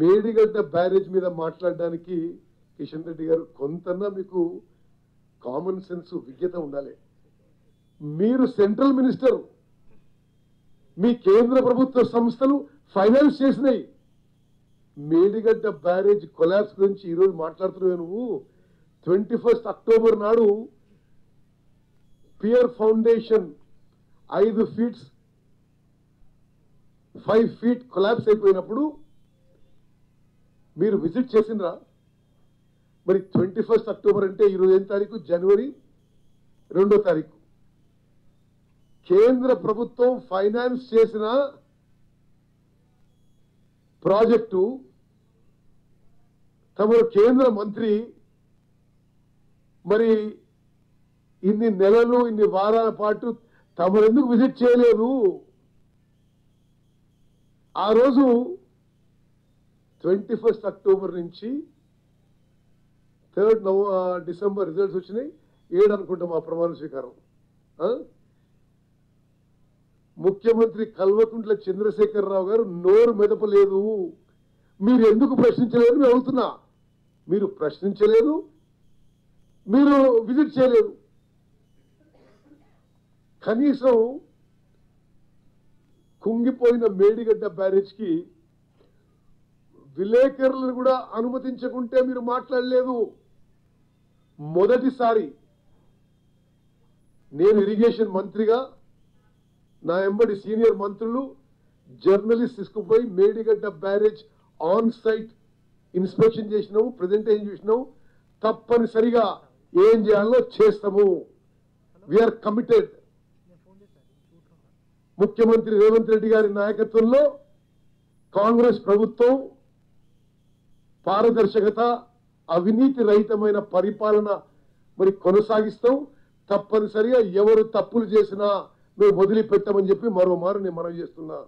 Medigadda barrage మీద మాట్లాడడానికి కిషన్ రెడ్డి గారు కొంతన్నా మీకు కామన్ సెన్స్ విజ్ఞత ఉండాలి. మీరు సెంట్రల్ మినిస్టర్, మీ కేంద్ర ప్రభుత్వ సంస్థలు ఫైనాన్స్ చేసినాయి. మేడిగడ్డ బ్యారేజ్ కొలాప్స్ గురించి ఈరోజు మాట్లాడుతున్నావు నువ్వు. 21 అక్టోబర్ నాడు pier foundation 5 feets 5 feet collapse అయిపోయినప్పుడు మీరు విజిట్ చేసిండ్రా? మరి 21 అక్టోబర్ అంటే ఈరోజు ఏం తారీఖు? జనవరి 2వ తారీఖు. కేంద్ర ప్రభుత్వం ఫైనాన్స్ చేసిన ప్రాజెక్టు తమ కేంద్ర మంత్రి మరి ఇన్ని నెలలు ఇన్ని వారాల పాటు తమరెందుకు విజిట్ చేయలేదు? ఆ రోజు 21 అక్టోబర్ నుంచి 3rd డిసెంబర్ రిజల్ట్స్ వచ్చినాయి. 7 అనుకుంటాం ఆ ప్రమాణ స్వీకారం. ముఖ్యమంత్రి కల్వకుంట్ల చంద్రశేఖరరావు గారు నోరు మెదపలేదు. మీరు ఎందుకు ప్రశ్నించలేదు నేను అడుగుతున్నా. మీరు ప్రశ్నించలేదు, మీరు విజిట్ చేయలేదు. కనీసం కుంగిపోయిన మేడిగడ్డ బ్యారేజ్కి విలేకరులను కూడా అనుమతించకుంటే మీరు మాట్లాడలేదు. మొదటిసారి నేను ఇరిగేషన్ మంత్రిగా నా ఎంబడి సీనియర్ మంత్రులు జర్నలిస్ట్ తీసుకుపోయి Medigadda barrage on site inspection చేసినాము, ప్రెజెంటేషన్ చేసినాము. తప్పనిసరిగా ఏం చేయాలో చేస్తాము. We are committed. ముఖ్యమంత్రి రేవంత్ రెడ్డి గారి నాయకత్వంలో కాంగ్రెస్ ప్రభుత్వం పారదర్శకత, అవినీతి రహితమైన పరిపాలన మరి కొనసాగిస్తాం. తప్పనిసరిగా ఎవరు తప్పులు చేసినా మేము వదిలిపెట్టమని చెప్పి మరోమారు నేను మనవి చేస్తున్నా.